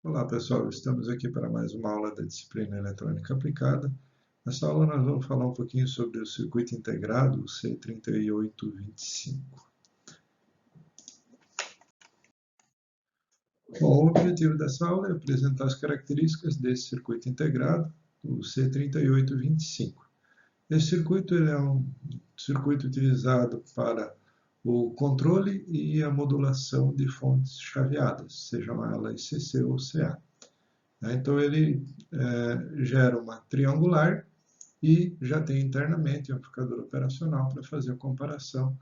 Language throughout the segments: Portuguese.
Olá pessoal, estamos aqui para mais uma aula da disciplina Eletrônica Aplicada. Nessa aula nós vamos falar um pouquinho sobre o circuito integrado, o C3825. Bom, o objetivo dessa aula é apresentar as características desse circuito integrado, o C3825. Esse circuito é um circuito utilizado para o controle e a modulação de fontes chaveadas, sejam elas CC ou CA. Então ele gera uma triangular e já tem internamente um amplificador operacional para fazer a comparação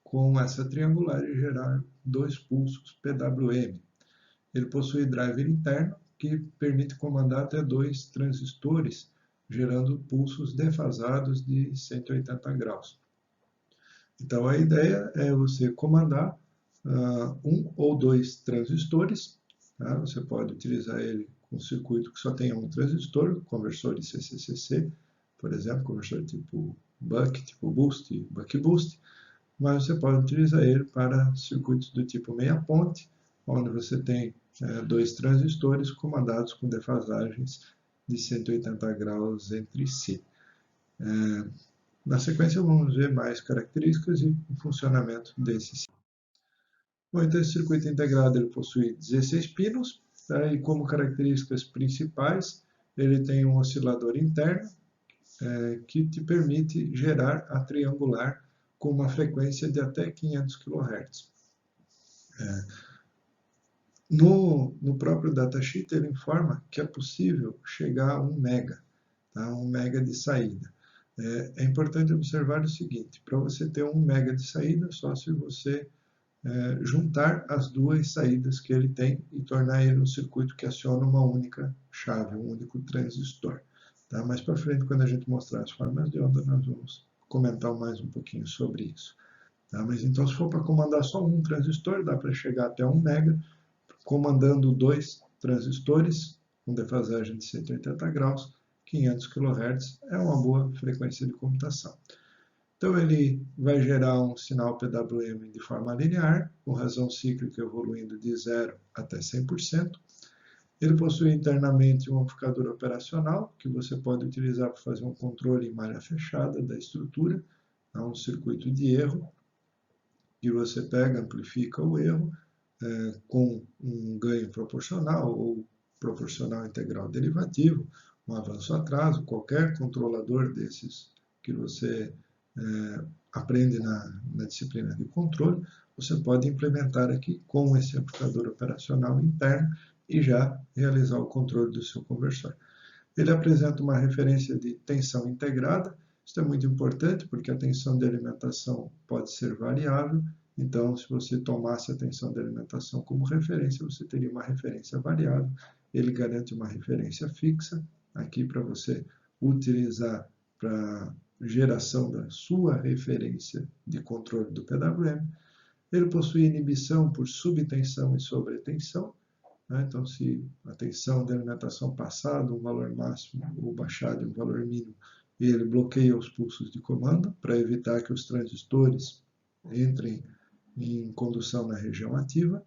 com essa triangular e gerar dois pulsos PWM. Ele possui driver interno que permite comandar até dois transistores, gerando pulsos defasados de 180 graus. Então a ideia é você comandar um ou dois transistores. Tá? Você pode utilizar ele com um circuito que só tenha um transistor, conversor de CCCC, por exemplo, conversor tipo buck, tipo boost, buck boost, mas você pode utilizar ele para circuitos do tipo meia ponte, onde você tem dois transistores comandados com defasagens de 180 graus entre si. Na sequência vamos ver mais características e o funcionamento desse. Bom, então esse circuito integrado ele possui 16 pinos, tá? E como características principais ele tem um oscilador interno que te permite gerar a triangular com uma frequência de até 500 kHz. No próprio datasheet ele informa que é possível chegar a 1 mega, tá? 1 mega de saída. É importante observar o seguinte, para você ter 1 mega de saída, só se você juntar as duas saídas que ele tem e tornar ele um circuito que aciona uma única chave, um único transistor. Tá? Mais para frente, quando a gente mostrar as formas de onda, nós vamos comentar mais um pouquinho sobre isso. Tá? Mas então, se for para comandar só um transistor, dá para chegar até 1 mega, comandando dois transistores com defasagem de 180 graus, 500 kHz é uma boa frequência de computação. Então ele vai gerar um sinal PWM de forma linear, com razão cíclica evoluindo de 0 até 100%. Ele possui internamente um amplificador operacional, que você pode utilizar para fazer um controle em malha fechada da estrutura, um circuito de erro, que você pega, amplifica o erro com um ganho proporcional ou proporcional integral derivativo, um avanço-atraso, qualquer controlador desses que você aprende na disciplina de controle, você pode implementar aqui com esse amplificador operacional interno e já realizar o controle do seu conversor. Ele apresenta uma referência de tensão integrada. Isso é muito importante porque a tensão de alimentação pode ser variável. Então, se você tomasse a tensão de alimentação como referência, você teria uma referência variável. Ele garante uma referência fixa aqui para você utilizar para geração da sua referência de controle do PWM. Ele possui inibição por subtensão e sobretensão. Então, se a tensão de alimentação passar de um valor máximo ou baixar de um valor mínimo, ele bloqueia os pulsos de comando para evitar que os transistores entrem em condução na região ativa.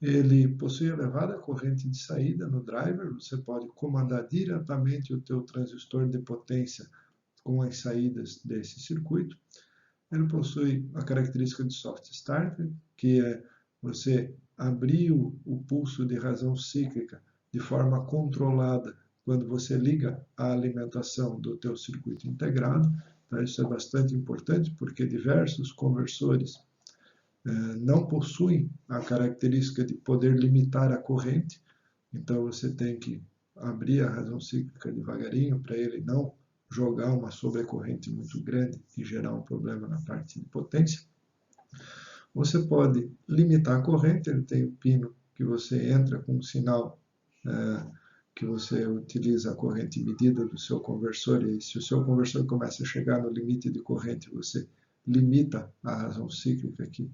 Ele possui elevada corrente de saída no driver, você pode comandar diretamente o teu transistor de potência com as saídas desse circuito. Ele possui a característica de soft starter, que é você abrir o pulso de razão cíclica de forma controlada quando você liga a alimentação do teu circuito integrado. Tá? Isso é bastante importante porque diversos conversores não possuem a característica de poder limitar a corrente, então você tem que abrir a razão cíclica devagarinho para ele não jogar uma sobrecorrente muito grande e gerar um problema na parte de potência. Você pode limitar a corrente, ele tem o pino que você entra com um sinal que você utiliza a corrente medida do seu conversor, e se o seu conversor começa a chegar no limite de corrente, você limita a razão cíclica aqui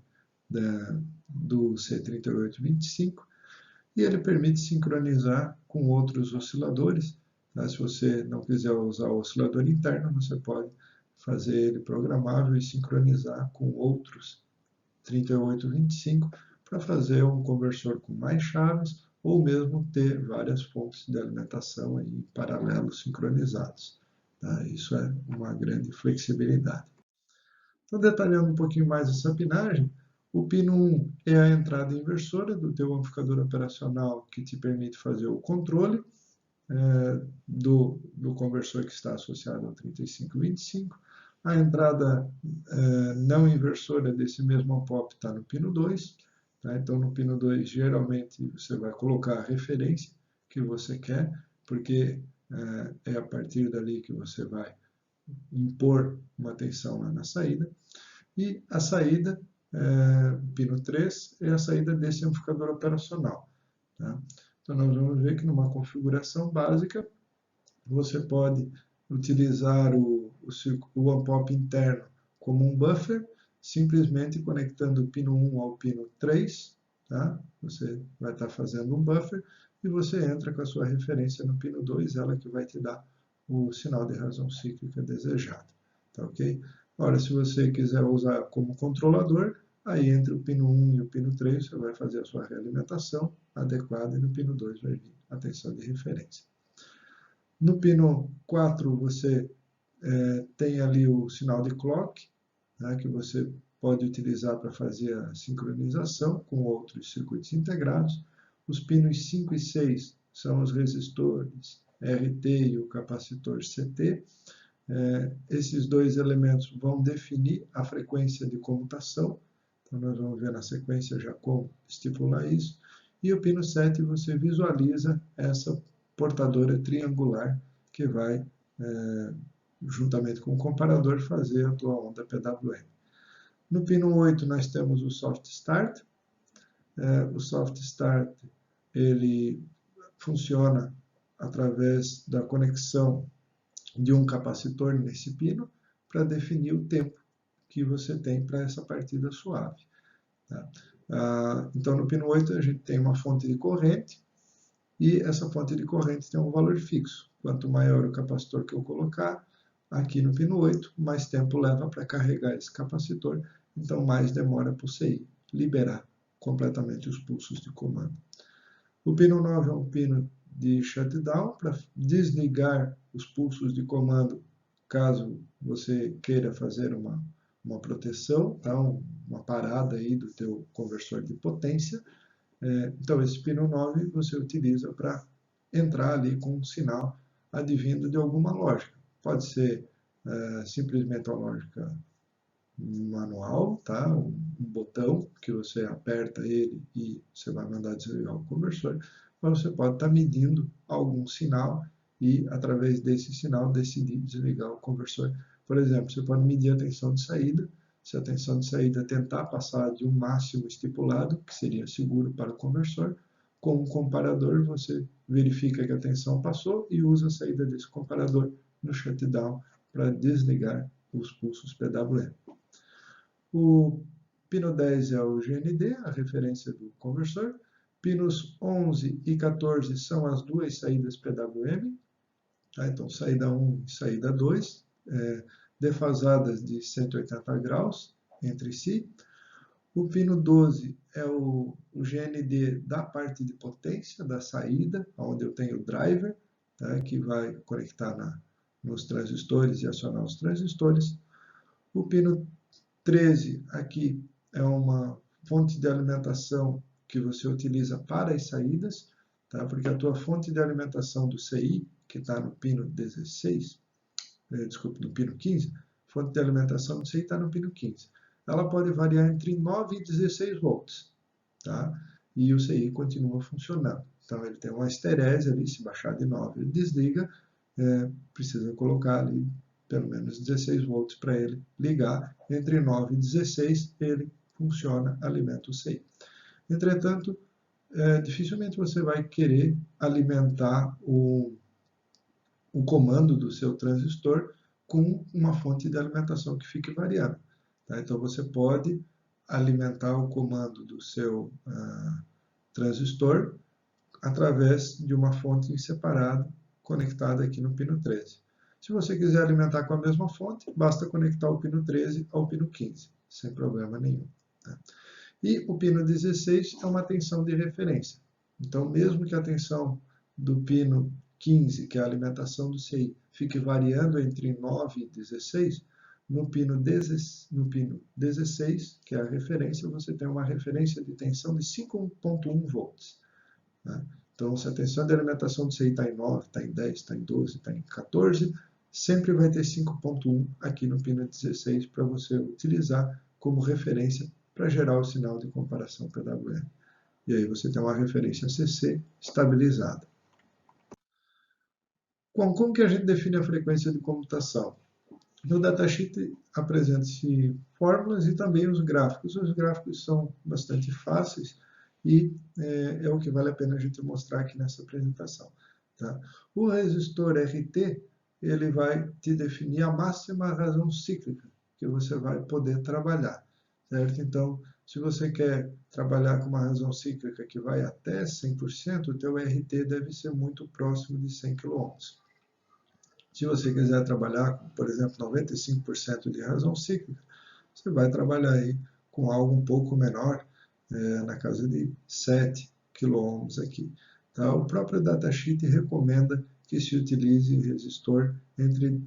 do C3825, e ele permite sincronizar com outros osciladores. Se você não quiser usar o oscilador interno, você pode fazer ele programável e sincronizar com outros 3825 para fazer um conversor com mais chaves ou mesmo ter várias fontes de alimentação aí em paralelo sincronizados. Tá? Isso é uma grande flexibilidade. Então, detalhando um pouquinho mais essa pinagem, o pino 1 é a entrada inversora do teu amplificador operacional que te permite fazer o controle do conversor que está associado ao 3525. A entrada não inversora desse mesmo pop está no pino 2. Tá? Então, no pino 2, geralmente, você vai colocar a referência que você quer, porque é a partir dali que você vai impor uma tensão lá na saída. E a saída, pino 3, é a saída desse amplificador operacional. Tá? Então, nós vamos ver que numa configuração básica, você pode utilizar o on-pop interno como um buffer, simplesmente conectando o pino 1 ao pino 3. Tá? Você vai estar fazendo um buffer e você entra com a sua referência no pino 2, ela que vai te dar o sinal de razão cíclica desejado. Tá, ok? Agora, se você quiser usar como controlador, aí entre o pino 1 e o pino 3, você vai fazer a sua realimentação adequada e no pino 2 vai vir a tensão de referência. No pino 4, você tem ali o sinal de clock, né, que você pode utilizar para fazer a sincronização com outros circuitos integrados. Os pinos 5 e 6 são os resistores RT e o capacitor CT. Esses dois elementos vão definir a frequência de comutação. Então, nós vamos ver na sequência já como estipular isso. E o pino 7, você visualiza essa portadora triangular que vai, juntamente com o comparador, fazer a tua onda PWM. No pino 8, nós temos o soft start. O soft start, ele funciona através da conexão de um capacitor nesse pino para definir o tempo que você tem para essa partida suave. Tá? Então, no pino 8, a gente tem uma fonte de corrente e essa fonte de corrente tem um valor fixo. Quanto maior o capacitor que eu colocar aqui no pino 8, mais tempo leva para carregar esse capacitor, então mais demora para o CI liberar completamente os pulsos de comando. O pino 9 é um pino de shutdown para desligar os pulsos de comando caso você queira fazer uma proteção, tá? Uma parada aí do teu conversor de potência. Então, esse pino 9 você utiliza para entrar ali com um sinal advindo de alguma lógica. Pode ser simplesmente uma lógica manual, tá? Um botão que você aperta ele e você vai mandar desligar o conversor, mas você pode estar medindo algum sinal e, através desse sinal, decidir desligar o conversor. Por exemplo, você pode medir a tensão de saída. Se a tensão de saída tentar passar de um máximo estipulado, que seria seguro para o conversor, com um comparador você verifica que a tensão passou e usa a saída desse comparador no shutdown para desligar os pulsos PWM. O pino 10 é o GND, a referência do conversor. Pinos 11 e 14 são as duas saídas PWM. Tá? Então, saída 1 e saída 2, defasadas de 180 graus entre si. O pino 12 é o GND da parte de potência, da saída, onde eu tenho o driver, tá? Que vai conectar nos transistores e acionar os transistores. O pino 13 aqui é uma fonte de alimentação que você utiliza para as saídas, tá? Porque a tua fonte de alimentação do CI, que está no pino 16, no pino 15, fonte de alimentação do CI está no pino 15. Ela pode variar entre 9 e 16 volts, tá? E o CI continua funcionando. Então, ele tem uma esterese ali, se baixar de 9, ele desliga, precisa colocar ali pelo menos 16 volts para ele ligar. Entre 9 e 16, ele funciona, alimenta o CI. Entretanto, dificilmente você vai querer alimentar o comando do seu transistor com uma fonte de alimentação que fique variando. Tá? Então, você pode alimentar o comando do seu transistor através de uma fonte separada, conectada aqui no pino 13. Se você quiser alimentar com a mesma fonte, basta conectar o pino 13 ao pino 15, sem problema nenhum. Tá? E o pino 16 é uma tensão de referência. Então, mesmo que a tensão do pino 15, que é a alimentação do CI, fique variando entre 9 e 16, no pino 16, que é a referência, você tem uma referência de tensão de 5,1 volts. Né? Então, se a tensão de alimentação do CI está em 9, está em 10, está em 12, está em 14, sempre vai ter 5,1 aqui no pino 16 para você utilizar como referência para gerar o sinal de comparação PWM. E aí você tem uma referência CC estabilizada. Bom, como que a gente define a frequência de comutação? No datasheet apresenta-se fórmulas e também os gráficos. Os gráficos são bastante fáceis e é o que vale a pena a gente mostrar aqui nessa apresentação. Tá? O resistor RT ele vai te definir a máxima razão cíclica que você vai poder trabalhar. Certo? Então, se você quer trabalhar com uma razão cíclica que vai até 100%, o teu RT deve ser muito próximo de 100 kΩ. Se você quiser trabalhar com, por exemplo, 95% de razão cíclica, você vai trabalhar aí com algo um pouco menor, na casa de 7 kΩ aqui. Tá? O próprio datasheet recomenda que se utilize resistor entre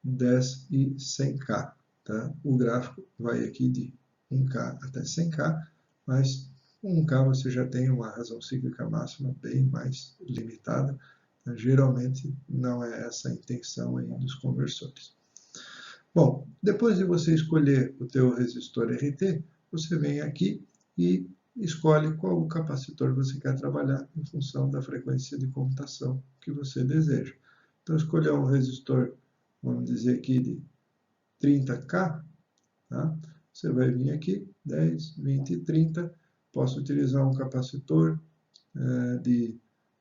10 e 100K. Tá? O gráfico vai aqui de 1K até 100K, mas 1K você já tem uma razão cíclica máxima bem mais limitada. Geralmente não é essa a intenção aí dos conversores. Bom, depois de você escolher o teu resistor RT, você vem aqui e escolhe qual capacitor você quer trabalhar em função da frequência de comutação que você deseja. Então, escolher um resistor, vamos dizer aqui, de 30K, tá? Você vai vir aqui, 10, 20 e 30. Posso utilizar um capacitor de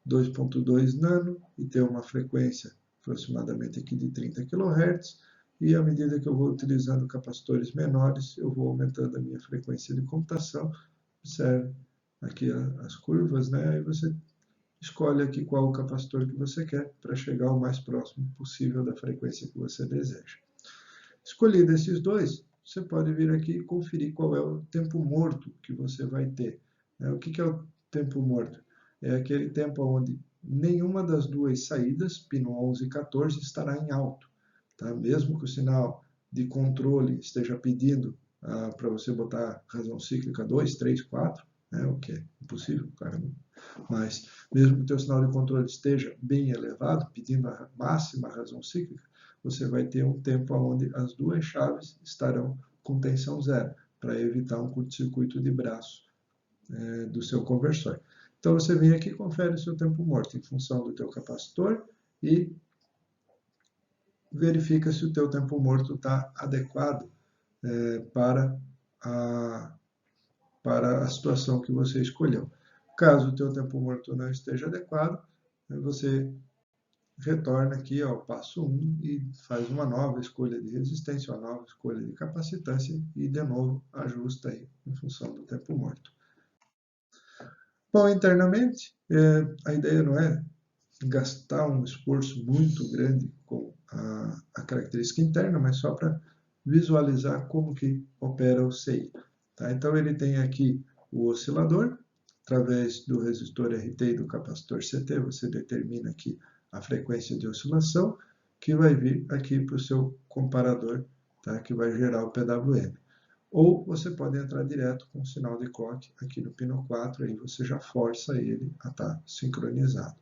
2,2 nano e ter uma frequência aproximadamente aqui de 30 kHz. E à medida que eu vou utilizando capacitores menores, eu vou aumentando a minha frequência de computação. Observe aqui as curvas, né? Aí você escolhe aqui qual o capacitor que você quer para chegar o mais próximo possível da frequência que você deseja. Escolhido esses dois, você pode vir aqui e conferir qual é o tempo morto que você vai ter. O que é o tempo morto? É aquele tempo onde nenhuma das duas saídas, pino 11 e 14, estará em alto. Tá? Mesmo que o sinal de controle esteja pedindo para você botar razão cíclica 2, 3, 4, o que é impossível, claro. Mas mesmo que o teu sinal de controle esteja bem elevado, pedindo a máxima razão cíclica, você vai ter um tempo onde as duas chaves estarão com tensão zero, para evitar um curto-circuito de braço do seu conversor. Então você vem aqui e confere o seu tempo morto em função do teu capacitor e verifica se o teu tempo morto está adequado para a situação que você escolheu. Caso o teu tempo morto não esteja adequado, você retorna aqui ao passo 1 e faz uma nova escolha de resistência, uma nova escolha de capacitância e, de novo, ajusta aí em função do tempo morto. Bom, internamente, a ideia não é gastar um esforço muito grande com a característica interna, mas só para visualizar como que opera o CI. Tá? Então, ele tem aqui o oscilador, através do resistor RT e do capacitor CT, você determina aqui a frequência de oscilação, que vai vir aqui para o seu comparador, tá? Que vai gerar o PWM. Ou você pode entrar direto com o sinal de clock aqui no pino 4, aí você já força ele a estar sincronizado.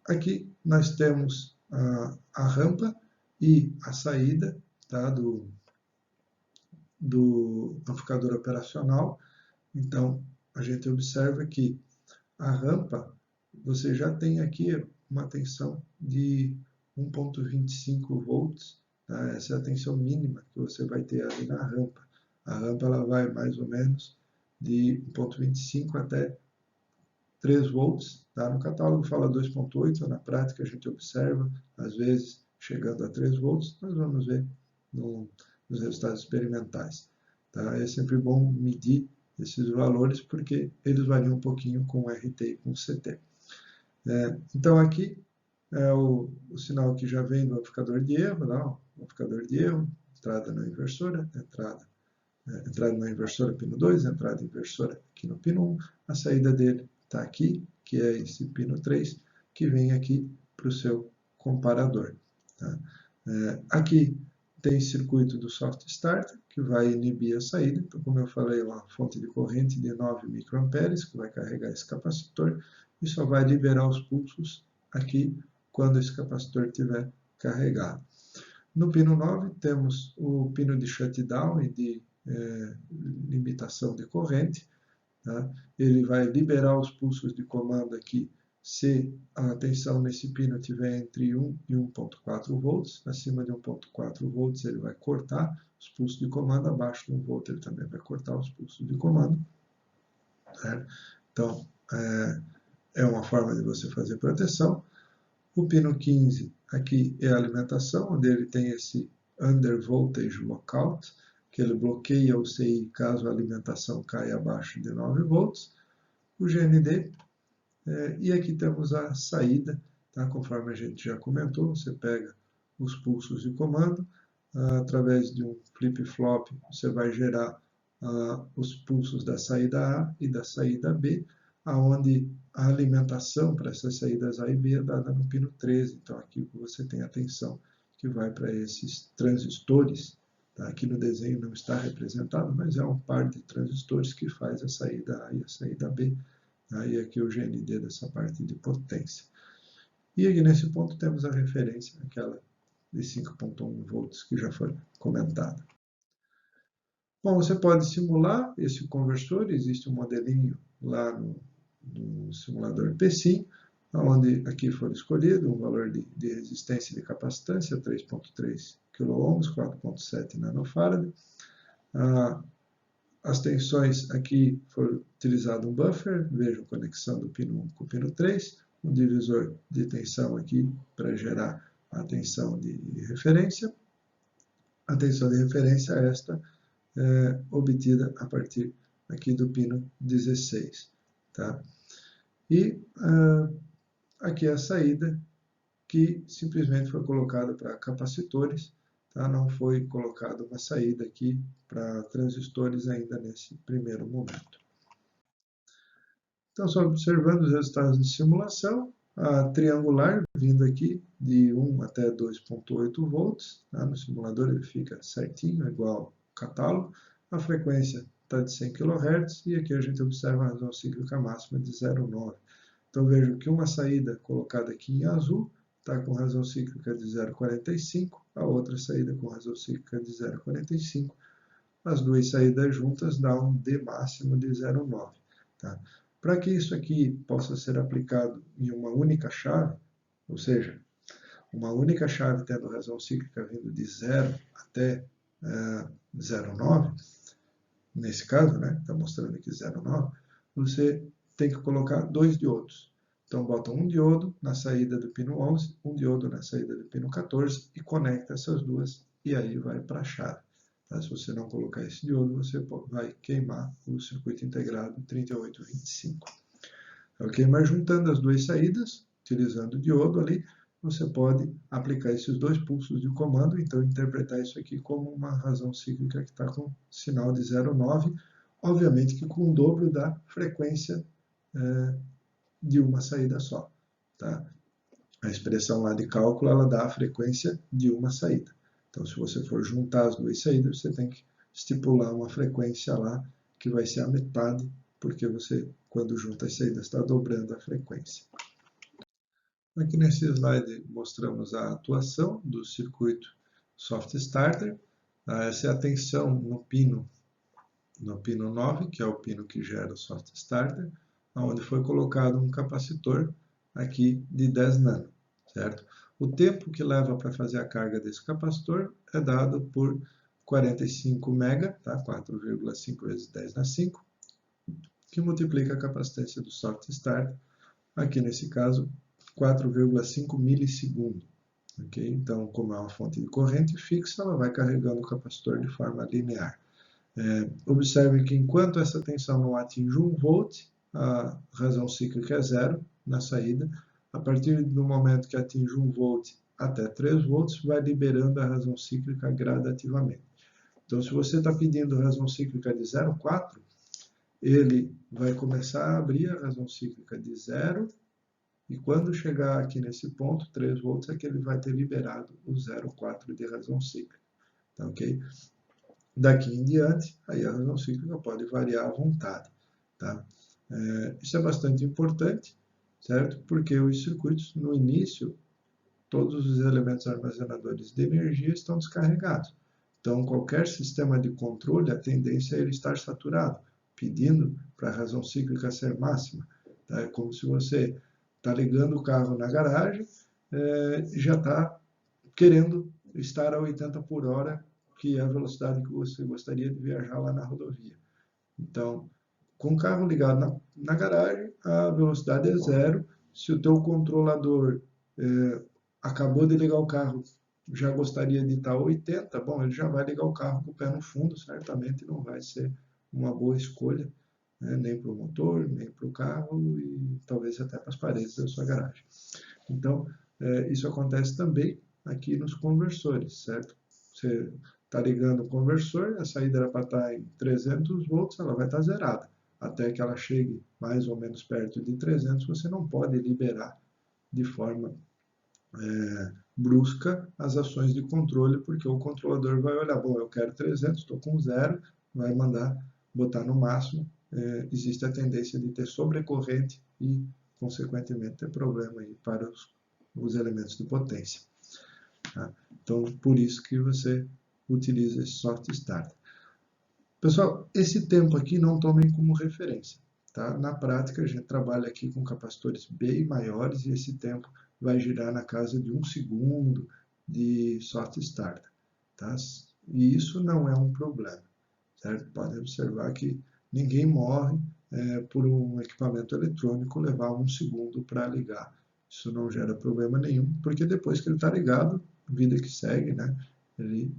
Aqui nós temos a rampa e a saída, tá, do amplificador operacional. Então, a gente observa que a rampa, você já tem aqui uma tensão de 1,25 volts. Tá? Essa é a tensão mínima que você vai ter ali na rampa. A rampa ela vai mais ou menos de 1,25 até 3 volts. Tá? No catálogo fala 2,8, na prática a gente observa, às vezes, chegando a 3 volts. Nós vamos ver nos resultados experimentais. Tá? É sempre bom medir esses valores, porque eles variam um pouquinho com o RT e com o CT. Então, aqui é o sinal que já vem do amplificador de erro, não, o amplificador de erro, entrada na inversora, entrada entrada na inversora pino 2, entrada inversora aqui no pino 1, a saída dele está aqui, que é esse pino 3, que vem aqui para o seu comparador. Tá? Aqui tem circuito do soft start, que vai inibir a saída. Então, como eu falei, uma fonte de corrente de 9 microamperes, que vai carregar esse capacitor, e só vai liberar os pulsos aqui quando esse capacitor estiver carregado. No pino 9, temos o pino de shutdown e de limitação de corrente. Tá? Ele vai liberar os pulsos de comando aqui se a tensão nesse pino estiver entre 1 e 1.4 volts. Acima de 1.4 volts ele vai cortar os pulsos de comando, abaixo de 1 volt ele também vai cortar os pulsos de comando. Tá? Então, é uma forma de você fazer proteção. O pino 15 aqui é a alimentação, onde ele tem esse under voltage lockout, que ele bloqueia o CI caso a alimentação caia abaixo de 9 volts. O GND, e aqui temos a saída, tá? Conforme a gente já comentou, você pega os pulsos de comando, através de um flip-flop você vai gerar os pulsos da saída A e da saída B, aonde a alimentação para essas saídas A e B é dada no pino 13. Então aqui você tem a tensão que vai para esses transistores. Tá? Aqui no desenho não está representado, mas é um par de transistores que faz a saída A e a saída B. Tá? E aqui o GND dessa parte de potência. E aqui nesse ponto temos a referência, aquela de 5.1 volts que já foi comentada. Bom, você pode simular esse conversor, existe um modelinho lá no simulador PSIM, onde aqui foi escolhido um valor de resistência e de capacitância, 3.3 kΩ, 4.7 nanofarad. As tensões aqui foi utilizado um buffer, veja a conexão do pino 1 com o pino 3, um divisor de tensão aqui para gerar a tensão de referência. A tensão de referência esta obtida a partir aqui do pino 16. Tá? E aqui é a saída que simplesmente foi colocada para capacitores, tá? Não foi colocada uma saída aqui para transistores ainda nesse primeiro momento. Então, só observando os resultados de simulação, a triangular vindo aqui de 1 até 2.8 volts, tá? No simulador ele fica certinho, igual ao catálogo, a frequência está de 100 kHz e aqui a gente observa a razão cíclica máxima de 0,9. Então vejo que uma saída colocada aqui em azul está com razão cíclica de 0,45, a outra saída com razão cíclica de 0,45. As duas saídas juntas dão um D máximo de 0,9. Tá? Para que isso aqui possa ser aplicado em uma única chave, ou seja, uma única chave tendo razão cíclica vindo de 0 até 0,9, nesse caso, né, está mostrando aqui 0,9, você tem que colocar dois diodos. Então, bota um diodo na saída do pino 11, um diodo na saída do pino 14 e conecta essas duas e aí vai para a chave. Tá? Se você não colocar esse diodo, você vai queimar o circuito integrado 3825. Ok? Mas juntando as duas saídas, utilizando o diodo ali, você pode aplicar esses dois pulsos de comando, então interpretar isso aqui como uma razão cíclica que está com sinal de 0,9, obviamente que com o dobro da frequência de uma saída só. Tá? A expressão lá de cálculo, ela dá a frequência de uma saída. Então, se você for juntar as duas saídas, você tem que estipular uma frequência lá, que vai ser a metade, porque você, quando junta as saídas, está dobrando a frequência. Aqui nesse slide mostramos a atuação do circuito soft starter. Essa é a tensão no pino 9, que é o pino que gera o soft starter, onde foi colocado um capacitor aqui de 10 nano, certo? O tempo que leva para fazer a carga desse capacitor é dado por 45 mega, tá? 4,5 vezes 10 na 5, que multiplica a capacitância do soft starter, aqui nesse caso 4,5 milissegundo. Okay? Então, como é uma fonte de corrente fixa, ela vai carregando o capacitor de forma linear. Observe que enquanto essa tensão não atinge 1 volt, a razão cíclica é zero na saída. A partir do momento que atinge 1 volt até 3 volts, vai liberando a razão cíclica gradativamente. Então, se você está pedindo razão cíclica de 0,4, ele vai começar a abrir a razão cíclica de 0, e quando chegar aqui nesse ponto, 3 volts, é que ele vai ter liberado o 0,4 de razão cíclica. Tá, ok? Daqui em diante, aí a razão cíclica pode variar à vontade. Tá? Isso é bastante importante, certo? Porque os circuitos, no início, todos os elementos armazenadores de energia estão descarregados. Então, qualquer sistema de controle, a tendência é ele estar saturado, pedindo para a razão cíclica ser máxima. Tá? É como se você está ligando o carro na garagem, já está querendo estar a 80 por hora, que é a velocidade que você gostaria de viajar lá na rodovia. Então, com o carro ligado na garagem, a velocidade é 0. Se o teu controlador acabou de ligar o carro, já gostaria de estar a 80, bom, ele já vai ligar o carro com o pé no fundo, certamente não vai ser uma boa escolha, né? Nem para o motor, nem para o carro e talvez até para as paredes da sua garagem. Então, isso acontece também aqui nos conversores, certo? Você está ligando o conversor, a saída era para estar em 300 volts, ela vai estar zerada. Até que ela chegue mais ou menos perto de 300, você não pode liberar de forma brusca as ações de controle, porque o controlador vai olhar, bom, eu quero 300, estou com 0, vai mandar botar no máximo. Existe a tendência de ter sobrecorrente e, consequentemente, ter problema aí para os elementos de potência. Tá? Então, por isso que você utiliza esse soft start. Pessoal, esse tempo aqui não tomem como referência. Tá? Na prática, a gente trabalha aqui com capacitores bem maiores e esse tempo vai girar na casa de 1 segundo de soft start. Tá? E isso não é um problema. Certo? Podem observar que ninguém morre por um equipamento eletrônico levar 1 segundo para ligar. Isso não gera problema nenhum, porque depois que ele está ligado, vida que segue, né? Ele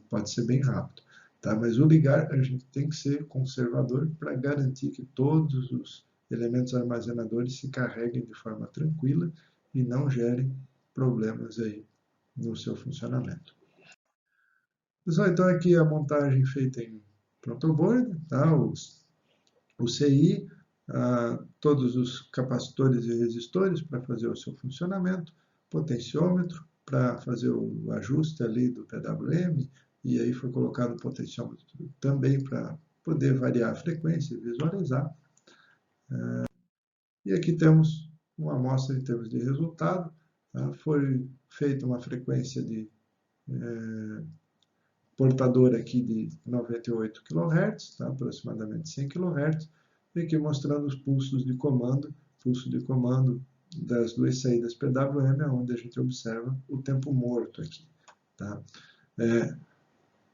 pode ser bem rápido. Tá? Mas o ligar, a gente tem que ser conservador para garantir que todos os elementos armazenadores se carreguem de forma tranquila e não gerem problemas aí no seu funcionamento. Pessoal, então aqui a montagem feita em protoboard, tá? O CI, todos os capacitores e resistores para fazer o seu funcionamento, potenciômetro para fazer o ajuste ali do PWM, e aí foi colocado o potenciômetro também para poder variar a frequência e visualizar. E aqui temos uma amostra em termos de resultado. Tá? Foi feita uma frequência de portador aqui de 98 kHz, tá? Aproximadamente 100 kHz, e aqui mostrando os pulso de comando das duas saídas PWM, onde a gente observa o tempo morto aqui. Tá?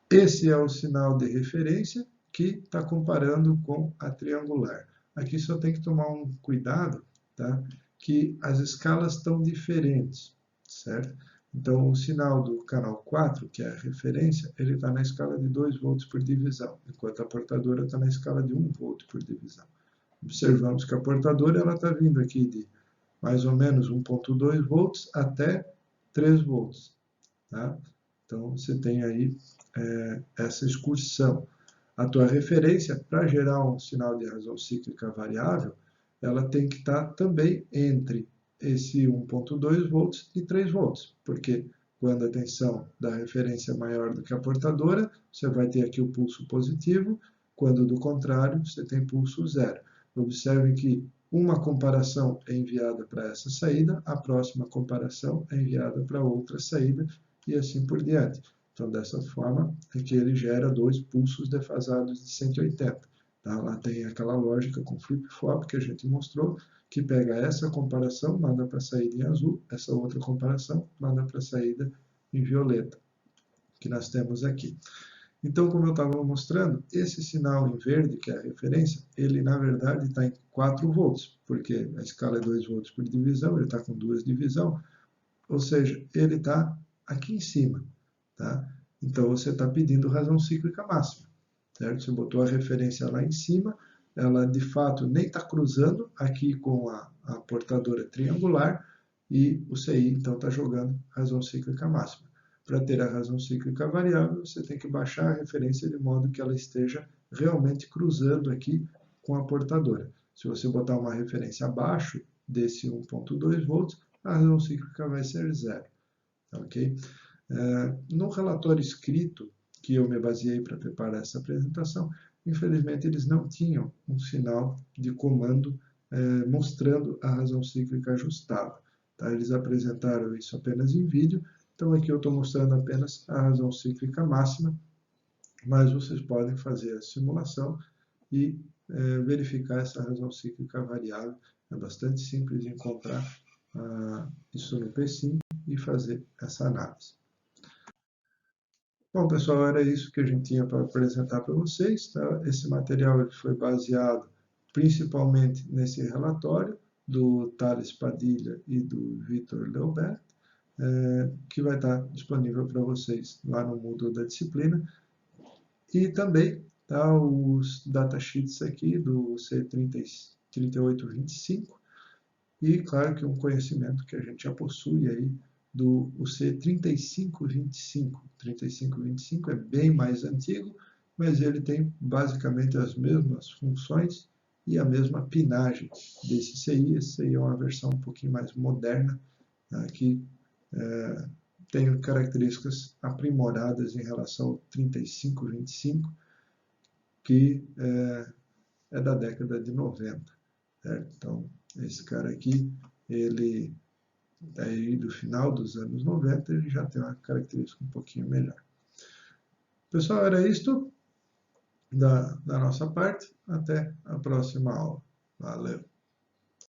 Esse é o sinal de referência que está comparando com a triangular. Aqui só tem que tomar um cuidado, tá? Que as escalas estão diferentes, certo? Então, o sinal do canal 4, que é a referência, ele está na escala de 2 volts por divisão, enquanto a portadora está na escala de 1 volt por divisão. Observamos que a portadora está vindo aqui de mais ou menos 1,2 volts até 3 volts. Tá? Então, você tem aí essa excursão. A tua referência, para gerar um sinal de razão cíclica variável, ela tem que estar também entre esse 1,2 volts e 3 volts, porque quando a tensão da referência é maior do que a portadora, você vai ter aqui o pulso positivo, quando do contrário, você tem pulso zero. Observe que uma comparação é enviada para essa saída, a próxima comparação é enviada para outra saída, e assim por diante. Então, dessa forma, é que ele gera 2 pulsos defasados de 180. Tá? Lá tem aquela lógica com flip-flop que a gente mostrou, que pega essa comparação, manda para a saída em azul, essa outra comparação, manda para a saída em violeta, que nós temos aqui. Então, como eu estava mostrando, esse sinal em verde, que é a referência, ele na verdade está em 4 volts, porque a escala é 2 volts por divisão, ele está com 2 divisões, ou seja, ele está aqui em cima. Tá? Então, você está pedindo razão cíclica máxima. Certo? Você botou a referência lá em cima, ela de fato nem está cruzando aqui com a portadora triangular, e o CI então está jogando razão cíclica máxima. para ter a razão cíclica variável, você tem que baixar a referência de modo que ela esteja realmente cruzando aqui com a portadora. Se você botar uma referência abaixo desse 1.2 volts, a razão cíclica vai ser zero. Ok? No relatório escrito que eu me baseei para preparar essa apresentação, infelizmente eles não tinham um sinal de comando mostrando a razão cíclica ajustável. Tá? Eles apresentaram isso apenas em vídeo, então aqui eu estou mostrando apenas a razão cíclica máxima, mas vocês podem fazer a simulação e verificar essa razão cíclica variável. É bastante simples de encontrar isso no PSIM e fazer essa análise. Bom, pessoal, era isso que a gente tinha para apresentar para vocês. Tá? Esse material ele foi baseado principalmente nesse relatório do Thales Padilha e do Vitor Leobert, que vai estar disponível para vocês lá no Moodle da disciplina. E também tá, os datasheets aqui do C3825 e, claro, que um conhecimento que a gente já possui aí do C3525. O 3525 é bem mais antigo, mas ele tem basicamente as mesmas funções e a mesma pinagem desse CI. Esse CI é uma versão um pouquinho mais moderna, tá, que tem características aprimoradas em relação ao 3525, que é da década de 90. Certo? Então, esse cara aqui, ele aí do final dos anos 90, ele já tem uma característica um pouquinho melhor. Pessoal, era isto da nossa parte. Até a próxima aula. Valeu!